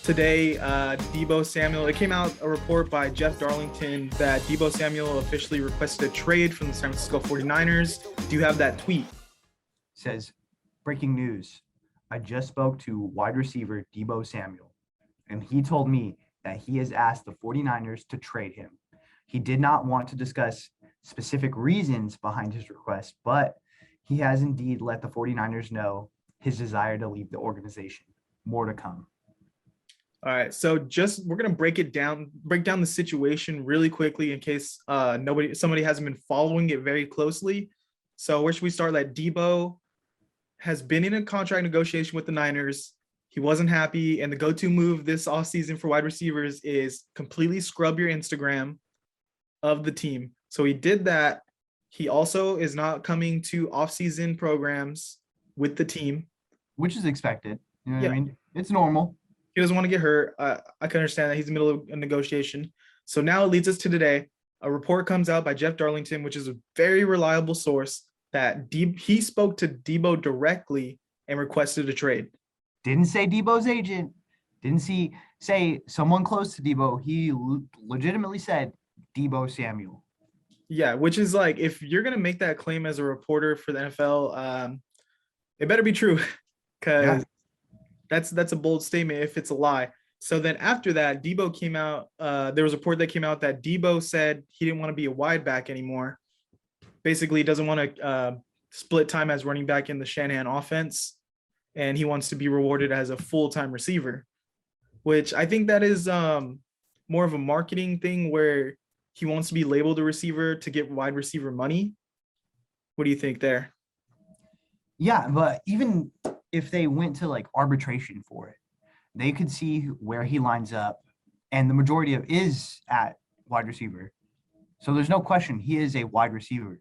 today, Deebo Samuel, it came out a report by Jeff Darlington that Deebo Samuel officially requested a trade from the San Francisco 49ers. Do you have that tweet? Says, breaking news. I just spoke to wide receiver Deebo Samuel, and he told me that he has asked the 49ers to trade him. He did not want to discuss specific reasons behind his request, but he has indeed let the 49ers know his desire to leave the organization. More to come. All right, so we're gonna break down the situation really quickly in case somebody hasn't been following it very closely. So where should we start? That Deebo has been in a contract negotiation with the Niners. He wasn't happy, and the go-to move this offseason for wide receivers is completely scrub your Instagram of the team. So he did that. He also is not coming to off-season programs with the team, which is expected. You know what Yeah. I mean? It's normal. He doesn't want to get hurt. I can understand that he's in the middle of a negotiation. So now it leads us to today. A report comes out by Jeff Darlington, which is a very reliable source, that he spoke to Deebo directly and requested a trade. Didn't say Deebo's agent. Didn't say someone close to Deebo. He legitimately said Deebo Samuel. Yeah, which is like, if you're going to make that claim as a reporter for the NFL, it better be true, because that's a bold statement if it's a lie. So then after that, Deebo came out. There was a report that came out that Deebo said he didn't want to be a wide back anymore. Basically, he doesn't want to split time as running back in the Shanahan offense, and he wants to be rewarded as a full-time receiver, which I think that is more of a marketing thing where he wants to be labeled a receiver to get wide receiver money. What do you think there? Yeah, but even if they went to like arbitration for it, they could see where he lines up, and the majority of is at wide receiver. So there's no question he is a wide receiver.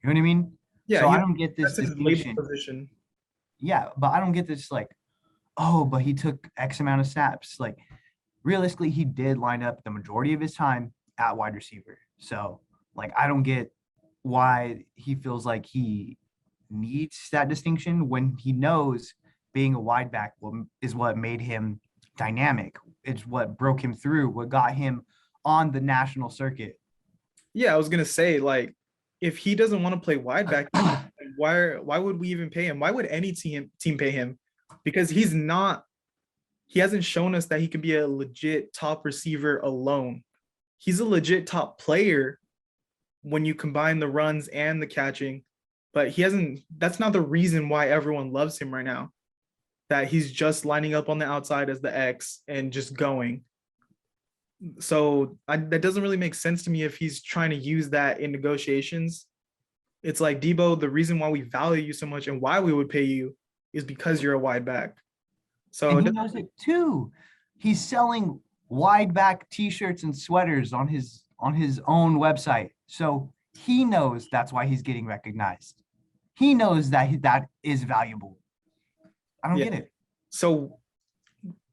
You know what I mean? Yeah. So I don't get this that's his distinction. Position. Yeah, but I don't get this like, oh, but he took X amount of snaps. Like realistically, he did line up the majority of his time at wide receiver. So like I don't get why he feels like he needs that distinction when he knows being a wide back is what made him dynamic. It's what broke him through, what got him on the national circuit. Yeah, I was gonna say, like, if he doesn't want to play wide back, why would we even pay him? Why would any team pay him? Because he hasn't shown us that he can be a legit top receiver alone. He's a legit top player when you combine the runs and the catching, but that's not the reason why everyone loves him right now. That he's just lining up on the outside as the X and just going. So that doesn't really make sense to me if he's trying to use that in negotiations. It's like, Deebo, the reason why we value you so much and why we would pay you is because you're a wide back. So and he knows it too. He's selling wide back t-shirts and sweaters on his own website. So he knows that's why he's getting recognized. He knows that that is valuable. I don't get it. So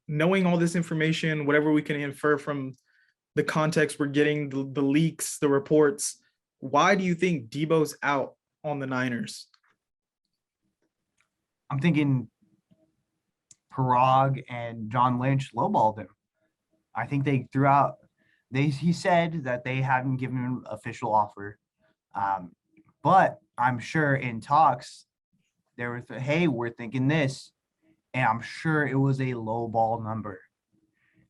knowing all this information, whatever we can infer from the context we're getting, the leaks, the reports, why do you think Deebo's out on the Niners? I'm thinking Parag and John Lynch lowballed him. I think he said that they hadn't given him an official offer. But I'm sure in talks, there was, hey, we're thinking this. And I'm sure it was a low ball number.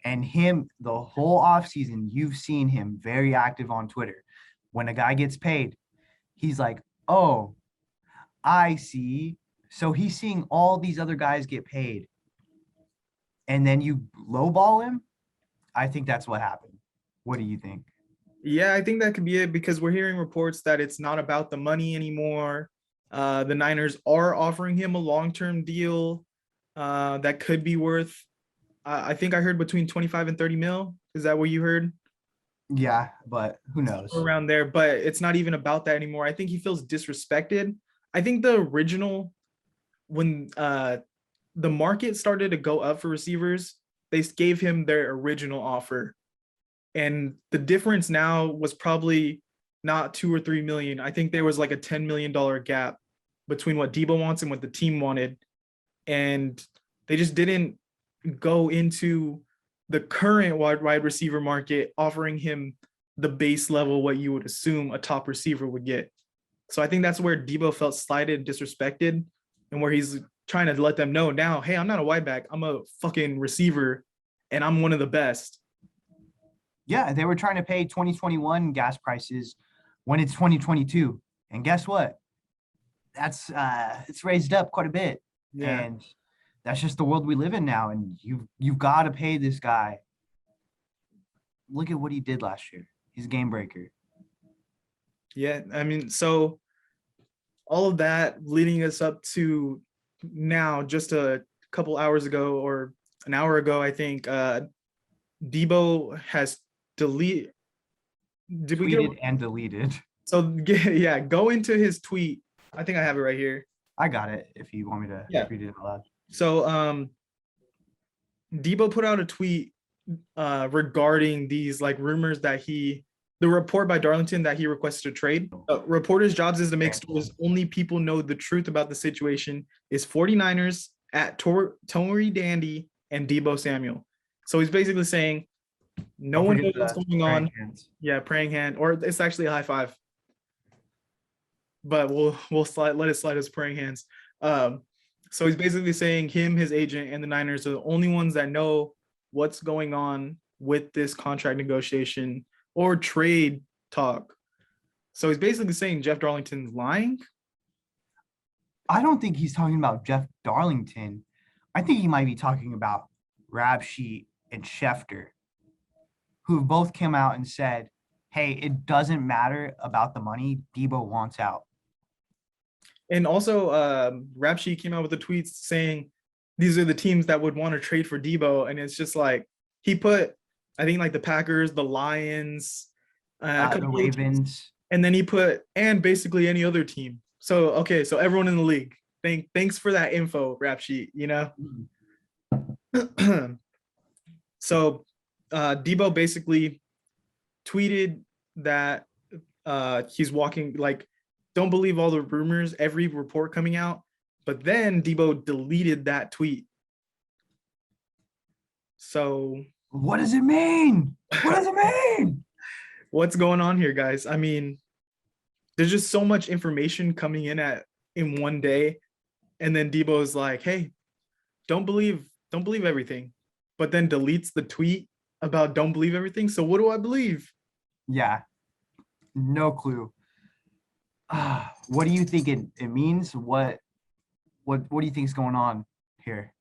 And him, the whole offseason, you've seen him very active on Twitter. When a guy gets paid, he's like, oh, I see. So he's seeing all these other guys get paid. And then you lowball him. I think that's what happened. What do you think? Yeah, I think that could be it, because we're hearing reports that it's not about the money anymore. The Niners are offering him a long-term deal that could be worth, I think I heard between 25 and 30 mil. Is that what you heard? Yeah, but who knows? Around there, but it's not even about that anymore. I think he feels disrespected. I think the original, when the market started to go up for receivers, they gave him their original offer. And the difference now was probably not 2 or 3 million. I think there was like a $10 million gap between what Deebo wants and what the team wanted. And they just didn't go into the current wide receiver market offering him the base level what you would assume a top receiver would get. So I think that's where Deebo felt slighted and disrespected, and where he's trying to let them know now, hey, I'm not a wide back, I'm a fucking receiver, and I'm one of the best. Yeah, they were trying to pay 2021 gas prices when it's 2022. And guess what? That's it's raised up quite a bit. Yeah. And that's just the world we live in now. And you've got to pay this guy. Look at what he did last year. He's a game breaker. Yeah. I mean, so all of that leading us up to now, just a couple hours ago or an hour ago, I think Deebo has deleted. Did we Tweeted and deleted. So yeah, go into his tweet. I think I have it right here. I got it if you want me to read it out loud. So Deebo put out a tweet regarding these like rumors that the report by Darlington that he requested a trade. Reporters' jobs is to make stories only people know the truth about the situation is 49ers at Tory Dandy and Deebo Samuel. So he's basically saying no one knows what's going on. Hands. Yeah, praying hand, or it's actually a high five. But we'll let it slide as praying hands. So he's basically saying him, his agent, and the Niners are the only ones that know what's going on with this contract negotiation or trade talk. So he's basically saying Jeff Darlington's lying. I don't think he's talking about Jeff Darlington. I think he might be talking about Rabsheet and Schefter, who have both come out and said, hey, it doesn't matter about the money. Deebo wants out. And also, Rabsheet came out with a tweet saying these are the teams that would want to trade for Deebo. And it's just like he put, I think, like the Packers, the Lions, the Ravens. And then he put, and basically any other team. So, okay, so everyone in the league. Thanks for that info, Rabsheet, you know? So, Deebo basically tweeted that he's walking, like, don't believe all the rumors, every report coming out. But then Deebo deleted that tweet. So what does it mean? What does it mean? What's going on here, guys? I mean, there's just so much information coming in one day. And then Deebo is like, hey, don't believe everything. But then deletes the tweet about don't believe everything. So what do I believe? Yeah. No clue. What do you think it means? What do you think is going on here?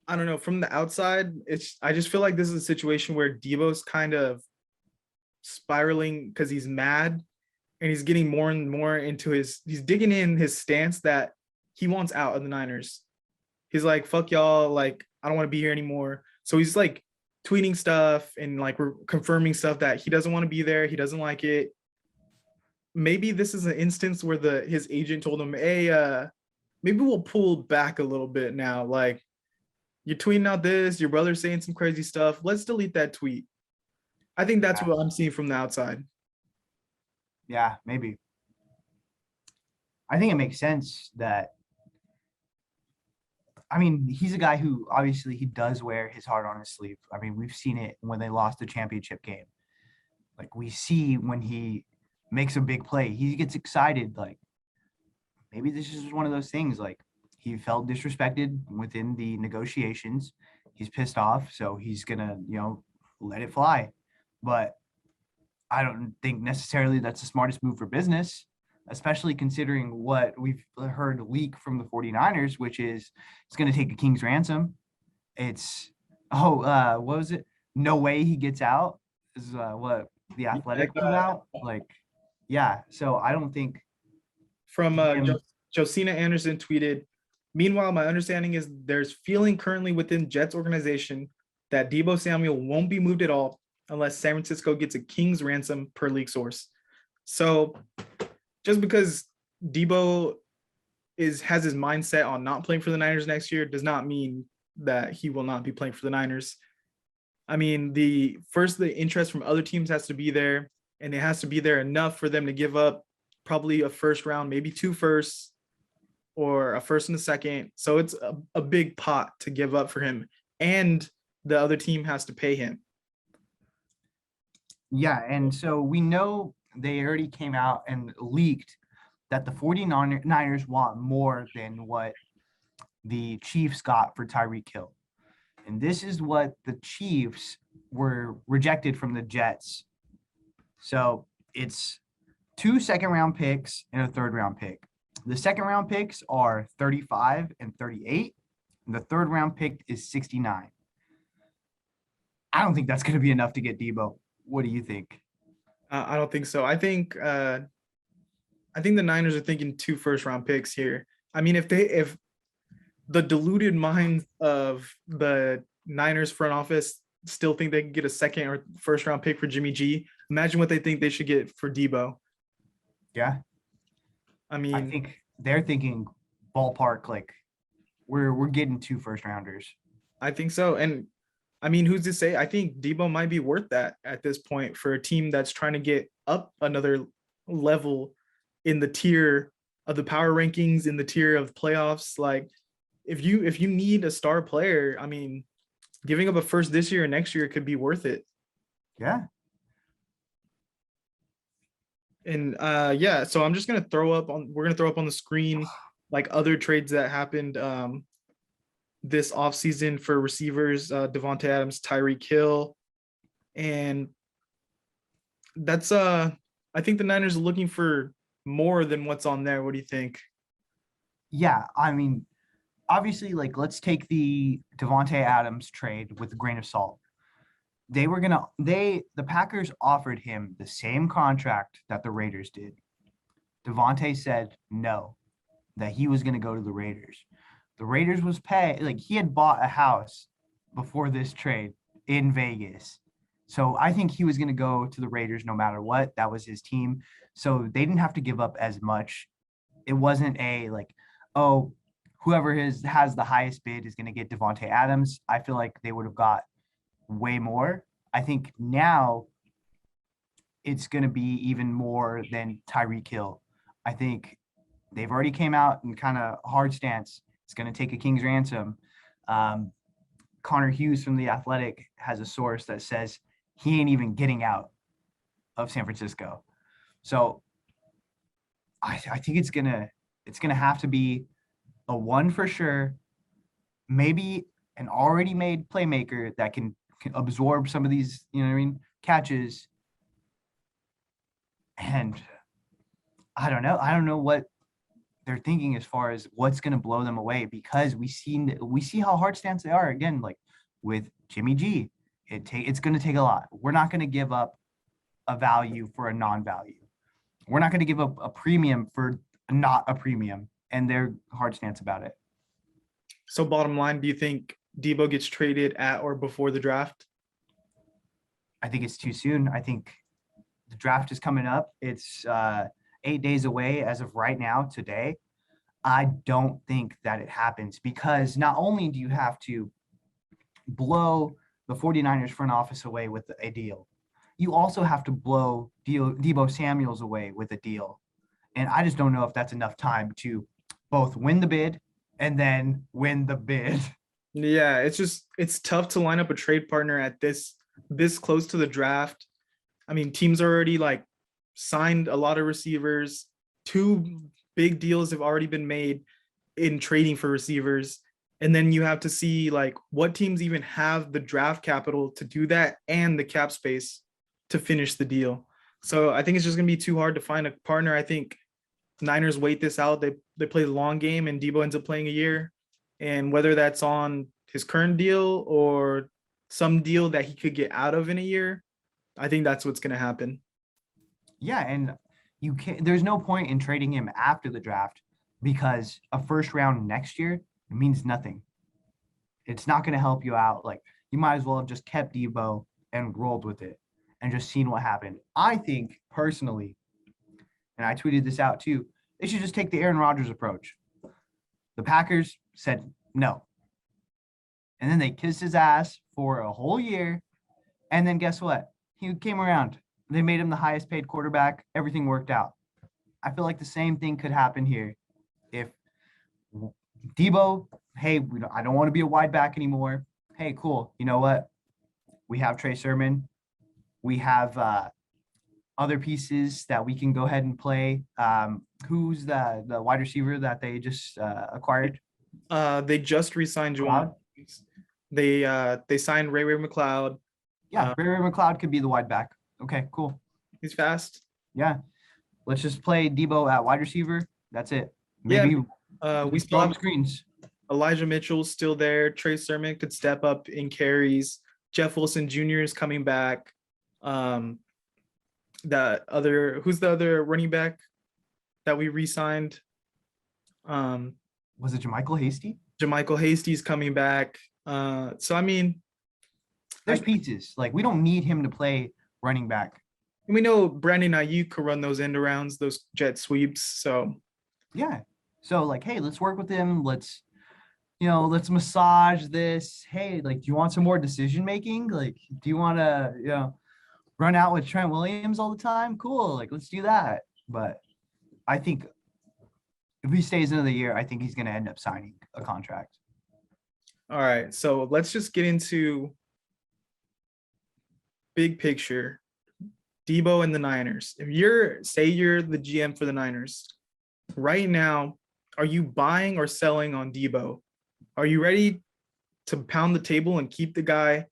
I don't know. From the outside, I just feel like this is a situation where Deebo's kind of spiraling because he's mad and he's getting more and more into he's digging in his stance that he wants out of the Niners. He's like, fuck y'all, like, I don't want to be here anymore. So he's like tweeting stuff and like confirming stuff that he doesn't want to be there. He doesn't like it. Maybe this is an instance where his agent told him, hey, maybe we'll pull back a little bit now. Like, you're tweeting out this, your brother's saying some crazy stuff. Let's delete that tweet. I think that's what I'm seeing from the outside. Yeah, maybe. I think it makes sense that, I mean, he's a guy who obviously he does wear his heart on his sleeve. I mean, we've seen it when they lost the championship game. Like, we see when he makes a big play, he gets excited. Like, maybe this is one of those things. Like, he felt disrespected within the negotiations. He's pissed off, so he's gonna, let it fly. But I don't think necessarily that's the smartest move for business, especially considering what we've heard leak from the 49ers, which is it's going to take a king's ransom. It's, what was it? No way he gets out is what the Athletic put out. Like, yeah. So I don't think. From Josina Anderson tweeted, meanwhile, my understanding is there's feeling currently within Jets organization that Deebo Samuel won't be moved at all unless San Francisco gets a king's ransom per league source. So just because Deebo has his mindset on not playing for the Niners next year does not mean that he will not be playing for the Niners. I mean, the interest from other teams has to be there, and it has to be there enough for them to give up probably a first round, maybe 2 firsts, or a first and a second. So it's a big pot to give up for him. And the other team has to pay him. Yeah, and so we know they already came out and leaked that the 49ers want more than what the Chiefs got for Tyreek Hill. And this is what the Chiefs were rejected from the Jets. So it's 2 second-round picks and a third-round pick. The second-round picks are 35 and 38. And the third-round pick is 69. I don't think that's going to be enough to get Deebo. What do you think? I don't think so. I think the Niners are thinking 2 first-round picks here. I mean, if the deluded minds of the Niners front office still think they can get a second or first-round pick for Jimmy G, imagine what they think they should get for Deebo. Yeah, I I mean, think they're thinking ballpark like we're getting 2 first-rounders. I think so. And I mean, who's to say? I think Deebo might be worth that at this point for a team that's trying to get up another level in the tier of the power rankings, in the tier of playoffs. Like if you need a star player, I mean, giving up a first this year and next year could be worth it. Yeah. And yeah, so I'm just gonna throw up on we're gonna throw up on the screen like other trades that happened this offseason for receivers, Devontae Adams, Tyreek Hill. And that's I think the Niners are looking for more than what's on there. What do you think? Yeah, I mean, obviously, like let's take the Devontae Adams trade with a grain of salt. The Packers offered him the same contract that the Raiders did. Devontae said no, that he was gonna go to the Raiders. The Raiders was like he had bought a house before this trade in Vegas. So I think he was gonna go to the Raiders no matter what. That was his team. So they didn't have to give up as much. It wasn't a like, oh, whoever has the highest bid is gonna get Devontae Adams. I feel like they would have got way more. I think now it's going to be even more than Tyreek Hill. I think they've already came out and kind of hard stance. It's going to take a king's ransom. Connor Hughes from The Athletic has a source that says he ain't even getting out of San Francisco. So I think it's gonna have to be a one for sure, maybe an already made playmaker that can absorb some of these, you know what I mean, catches. And I don't know. I don't know what they're thinking as far as what's going to blow them away, because we see how hard stance they are again, like with Jimmy G. It's going to take a lot. We're not going to give up a value for a non-value. We're not going to give up a premium for not a premium, and they're hard stance about it. So bottom line, do you think Deebo gets traded at or before the draft? I think it's too soon. I think the draft is coming up. It's 8 days away as of right now, today. I don't think that it happens, because not only do you have to blow the 49ers front office away with a deal, you also have to blow Deebo Samuels away with a deal. And I just don't know if that's enough time to both win the bid and then win the bid. Yeah, it's tough to line up a trade partner at this close to the draft. I mean, teams are already like signed a lot of receivers. 2 big deals have already been made in trading for receivers. And then you have to see like what teams even have the draft capital to do that and the cap space to finish the deal. So I think it's just gonna be too hard to find a partner. I think Niners wait this out. They play the long game, and Deebo ends up playing a year. And whether that's on his current deal or some deal that he could get out of in a year, I think that's what's gonna happen. Yeah, and you can't. There's no point in trading him after the draft, because a first round next year means nothing. It's not going to help you out. Like, you might as well have just kept Deebo and rolled with it and just seen what happened. I think personally, and I tweeted this out too, they should just take the Aaron Rodgers approach. The Packers said no, and then they kissed his ass for a whole year, and then guess what? He came around. They made him the highest paid quarterback. Everything worked out. I feel like the same thing could happen here. If Deebo, hey, I don't want to be a wide back anymore. hey, cool. You know what? We have Trey Sermon. We have other pieces that we can go ahead and play. Who's the wide receiver that they just acquired? They just re-signed Juwan. McLeod? They signed Ray McLeod. Yeah, Ray McLeod could be the wide back. Okay, cool. He's fast. Yeah, let's just play Deebo at wide receiver. That's it. Yeah, Maybe we just still throw him have screens. Elijah Mitchell's still there. Trey Sermon could step up in carries. Jeff Wilson Jr. is coming back. Who's the other running back that we re-signed? Was it Jermichael Hasty? Jermichael Hasty's coming back. So I mean, There's pieces. Like we don't need him to play running back. we know Brandon Ayuk could run those end arounds, those jet sweeps. So Yeah. So like, hey, let's work with him. Let's massage this. Hey, like, do you want some more decision making? Like, do you want to, run out with Trent Williams all the time? Cool. Like, let's do that. But I think if he stays into the year, I think he's going to end up signing a contract. all right, so let's just get into big picture. Deebo and the Niners. If you're the GM for the Niners right now, are you buying or selling on Deebo? Are you ready to pound the table and keep the guy,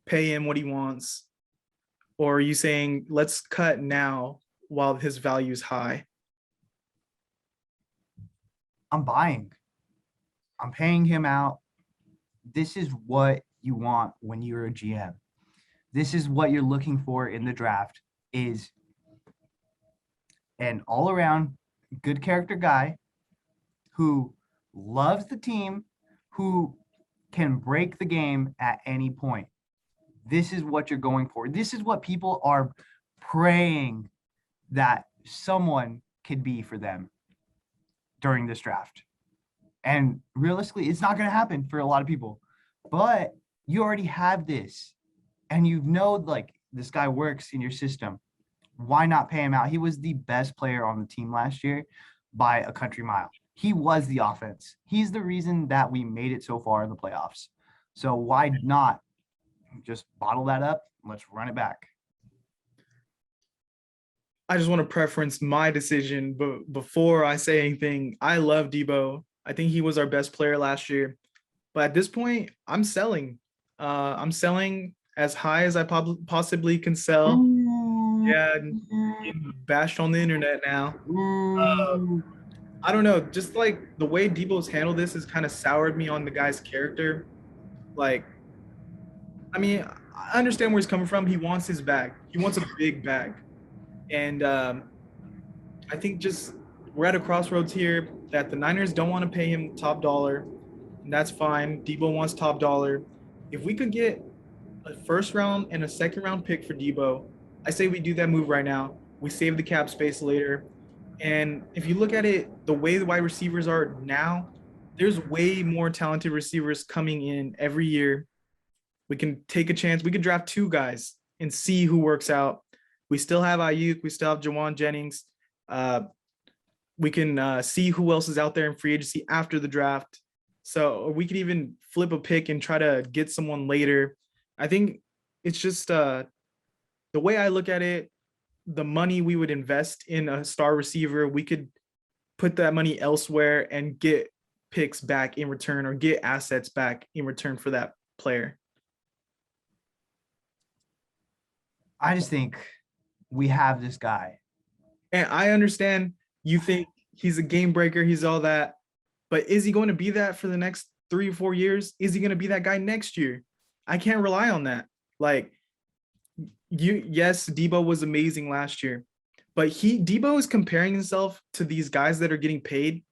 pay him what he wants? Or are you saying, let's cut now while his value is high? I'm buying. I'm paying him out. This is what you want when you're a GM. This is what you're looking for in the draft is an all-around good character guy who loves the team, who can break the game at any point. This is what you're going for. This is what people are praying that someone could be for them during this draft. And realistically, it's not going to happen for a lot of people. But you already have this. And you know, like, this guy works in your system. Why not pay him out? He was the best player on the team last year by a country mile. He was the offense. He's the reason that we made it so far in the playoffs. So why not just bottle that up? Let's run it back. I just want to preference my decision, but before I say anything, I love Deebo. I think he was our best player last year. But at this point, I'm selling. I'm selling as high as I possibly can sell. Yeah, getting bashed on the internet now. I don't know. Just like the way Deebo's handled this has kind of soured me on the guy's character. Like, I mean, I understand where he's coming from. He wants his bag. He wants a big bag. And I think just we're at a crossroads here that the Niners don't want to pay him top dollar. And that's fine. Deebo wants top dollar. If we could get a first round and a second round pick for Deebo, I say we do that move right now. We save the cap space later. And if you look at it, the way the wide receivers are now, there's way more talented receivers coming in every year. We can take a chance. We could draft 2 guys and see who works out. We still have Ayuk. We still have Jawan Jennings. We can see who else is out there in free agency after the draft. So we could even flip a pick and try to get someone later. I think it's just the way I look at it, the money we would invest in a star receiver, we could put that money elsewhere and get picks back in return or get assets back in return for that player. I just think we have this guy. And I understand you think he's a game breaker, he's all that, but is he going to be that for the next 3 or 4 years? Is he going to be that guy next year? I can't rely on that. Like, yes, Deebo was amazing last year, but Deebo is comparing himself to these guys that are getting paid,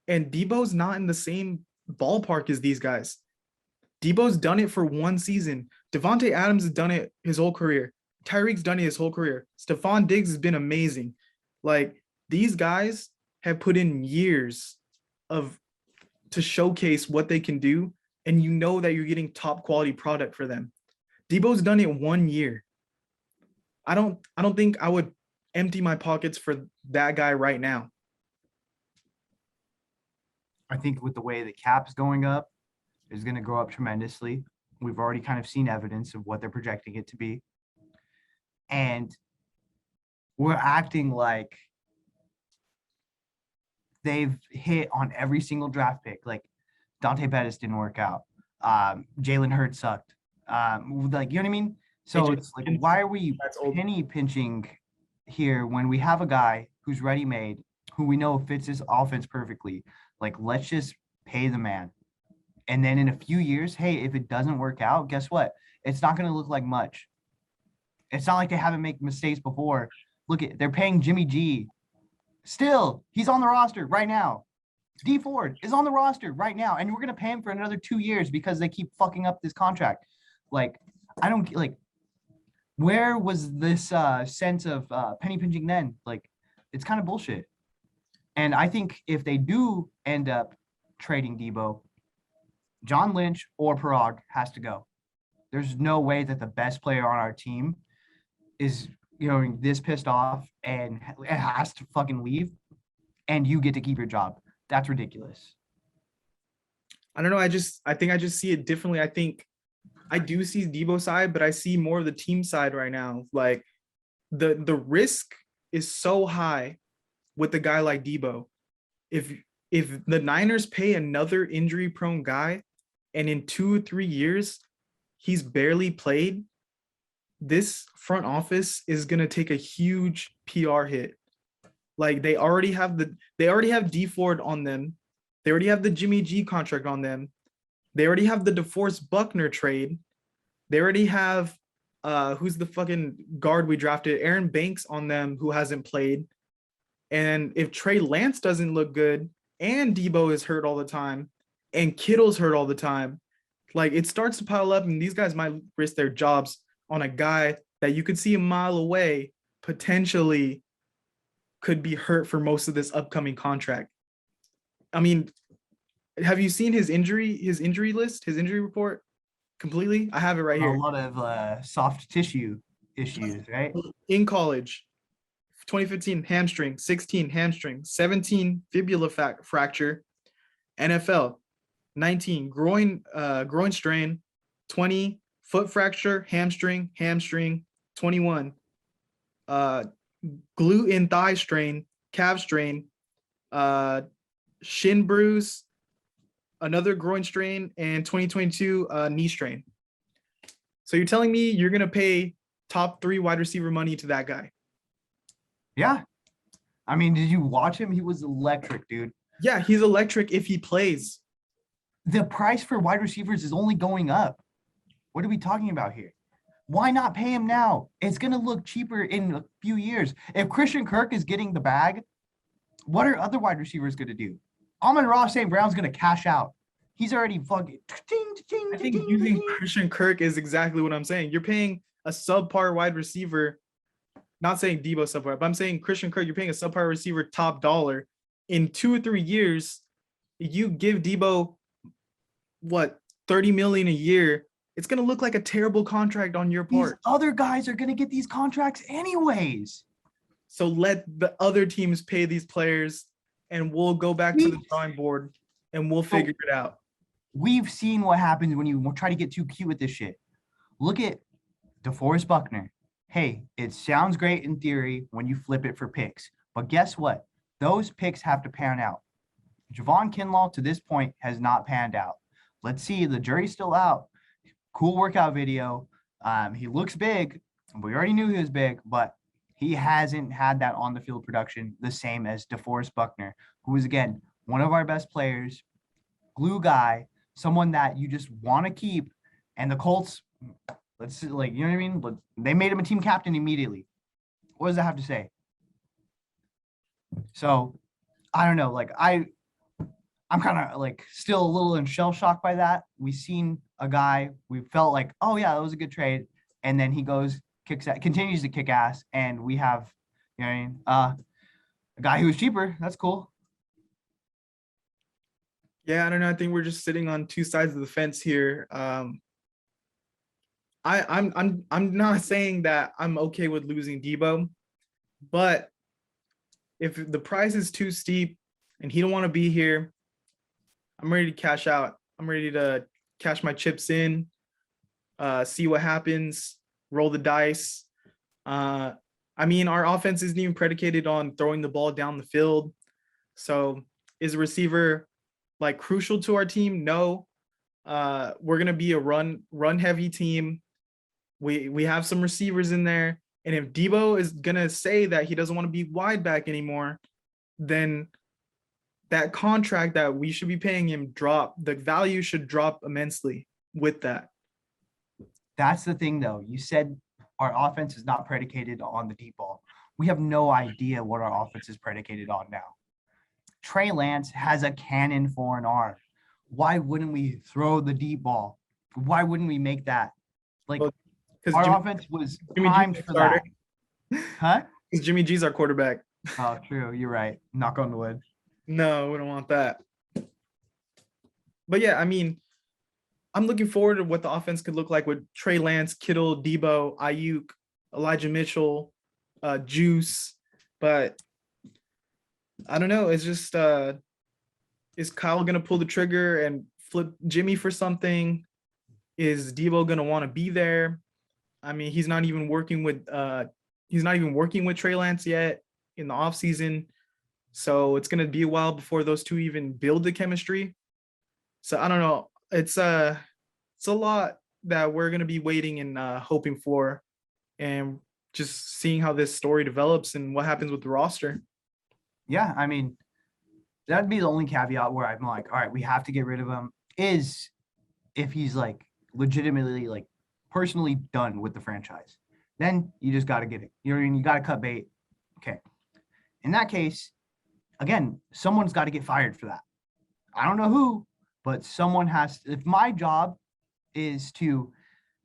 and Deebo's not in the same ballpark as these guys. Deebo's done it for 1 season. Devontae Adams has done it his whole career. Tyreek's done it his whole career. Stephon Diggs has been amazing. Like, these guys have put in years to showcase what they can do, and you know that you're getting top quality product for them. Deebo's done it 1 year. I don't think I would empty my pockets for that guy right now. I think with the way the cap's going up, is going to go up tremendously. We've already kind of seen evidence of what they're projecting it to be. And we're acting like they've hit on every single draft pick. Like Dante Pettis didn't work out. Jalen Hurts sucked. Like, you know what I mean? So AJ it's like, why are we that's old. penny pinching here when we have a guy who's ready made, who we know fits his offense perfectly? Like, let's just pay the man. And then in a few years, hey, if it doesn't work out, guess what? It's not going to look like much. It's not like they haven't made mistakes before. Look at, they're paying Jimmy G. Still, he's on the roster right now. D Ford is on the roster right now, and we're gonna pay him for another 2 years because they keep fucking up this contract. Like, I don't like. Where was this sense of penny pinching then? Like, it's kind of bullshit. And I think if they do end up trading Deebo, John Lynch or Parag has to go. There's no way that the best player on our team is, you know, this pissed off and has to fucking leave, and you get to keep your job. That's ridiculous. I don't know. I think I just see it differently. I think I do see Deebo side, but I see more of the team side right now. Like the risk is so high with a guy like Deebo. If the Niners pay another injury prone guy and in 2 or 3 years he's barely played, this front office is gonna take a huge PR hit. Like they already have D Ford on them. They already have the Jimmy G contract on them. They already have the DeForest Buckner trade. They already have who's the fucking guard we drafted, Aaron Banks on them, who hasn't played. And if Trey Lance doesn't look good and Deebo is hurt all the time and Kittle's hurt all the time, like it starts to pile up and these guys might risk their jobs on a guy that you could see a mile away potentially could be hurt for most of this upcoming contract. I mean, have you seen his injury list, his injury report completely? I have it right here. A lot of soft tissue issues, right? In college, 2015 hamstring, 16 hamstring, 17 fibula fracture. NFL, 19 groin strain, 20 foot fracture, hamstring, 21 glute and thigh strain, calf strain, shin bruise, another groin strain, and 2022 knee strain. So you're telling me you're gonna pay top 3 wide receiver money to that guy? Yeah. I mean, did you watch him? He was electric, dude. Yeah, he's electric if he plays. The price for wide receivers is only going up. What are we talking about here? Why not pay him now? It's going to look cheaper in a few years. If Christian Kirk is getting the bag, what are other wide receivers going to do? Amon-Ra St. Brown's going to cash out. He's already fucking. I think using Christian Kirk is exactly what I'm saying. You're paying a subpar wide receiver, not saying Deebo subpar, but I'm saying Christian Kirk, you're paying a subpar receiver top dollar. In 2 or 3 years, you give Deebo what, 30 million a year, it's going to look like a terrible contract on your part. These other guys are going to get these contracts anyways. So let the other teams pay these players and we'll go back to the drawing board and we'll figure it out. We've seen what happens when you try to get too cute with this shit. Look at DeForest Buckner. Hey, it sounds great in theory when you flip it for picks, but guess what? Those picks have to pan out. Javon Kinlaw to this point has not panned out. Let's see, the jury's still out. Cool workout video. He looks big. We already knew he was big, but he hasn't had that on the field production the same as DeForest Buckner, who is, again, one of our best players, glue guy, someone that you just want to keep. And the Colts, let's, like, you know what I mean? They made him a team captain immediately. What does that have to say? So, I don't know. Like, I'm kind of like still a little in shell shock by that. We've seen a guy, we felt like, oh yeah, that was a good trade. And then he goes, continues to kick ass. And we have, you know what I mean? A guy who's cheaper. That's cool. Yeah, I don't know. I think we're just sitting on 2 sides of the fence here. I'm not saying that I'm okay with losing Deebo, but if the price is too steep and he don't want to be here, I'm ready to cash out. I'm ready to cash my chips in. see what happens, roll the dice. I mean, our offense isn't even predicated on throwing the ball down the field. So is a receiver like crucial to our team? No. We're gonna be a run heavy team. We have some receivers in there. And if Deebo is gonna say that he doesn't want to be wide back anymore, then that contract that we should be paying him drop. The value should drop immensely with that. That's the thing, though. You said our offense is not predicated on the deep ball. We have no idea what our offense is predicated on now. Trey Lance has a cannon for an arm. Why wouldn't we throw the deep ball? Why wouldn't we make that? Like, Well, our offense was primed for that. Huh? Because Jimmy G's our quarterback. Oh, true. You're right. Knock on wood. No, we don't want that. But yeah, I mean, I'm looking forward to what the offense could look like with Trey Lance, Kittle, Deebo, Ayuk, Elijah Mitchell, Juice. But I don't know. It's just, is Kyle going to pull the trigger and flip Jimmy for something? Is Deebo going to want to be there? I mean, he's not even working with Trey Lance yet in the offseason. So it's going to be a while before those two even build the chemistry. So I don't know. It's a lot that we're going to be waiting and hoping for, and just seeing how this story develops and what happens with the roster. Yeah, I mean, that'd be the only caveat where I'm like, all right, we have to get rid of him, is if he's like legitimately like personally done with the franchise. Then you just got to get it. You know what I mean? You got to cut bait. Okay. In that case, again, someone's got to get fired for that. I don't know who, but someone has to. If my job is to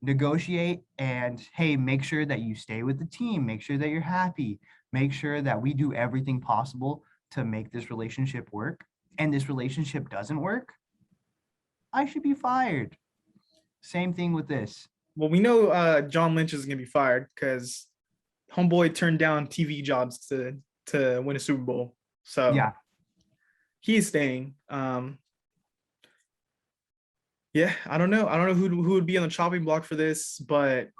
negotiate and, hey, make sure that you stay with the team, make sure that you're happy, make sure that we do everything possible to make this relationship work, and this relationship doesn't work, I should be fired. Same thing with this. Well, we know John Lynch is going to be fired because homeboy turned down TV jobs to win a Super Bowl. So yeah, he's staying. Yeah, I don't know. I don't know who would be on the chopping block for this, but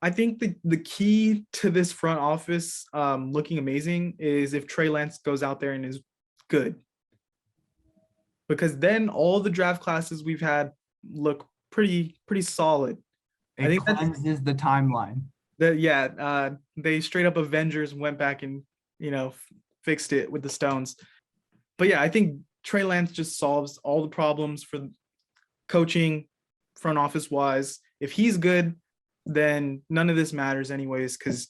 I think the key to this front office looking amazing is if Trey Lance goes out there and is good. Because then all the draft classes we've had look pretty solid. I think cleanses the timeline. They straight up Avengers went back and fixed it with the Stones. But yeah, I think Trey Lance just solves all the problems for coaching, front office wise. If he's good, then none of this matters anyways, because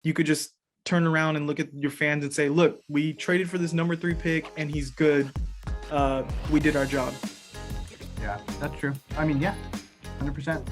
you could just turn around and look at your fans and say, look, we traded for this number 3 pick and he's good. We did our job. Yeah, that's true. I mean, yeah, 100%.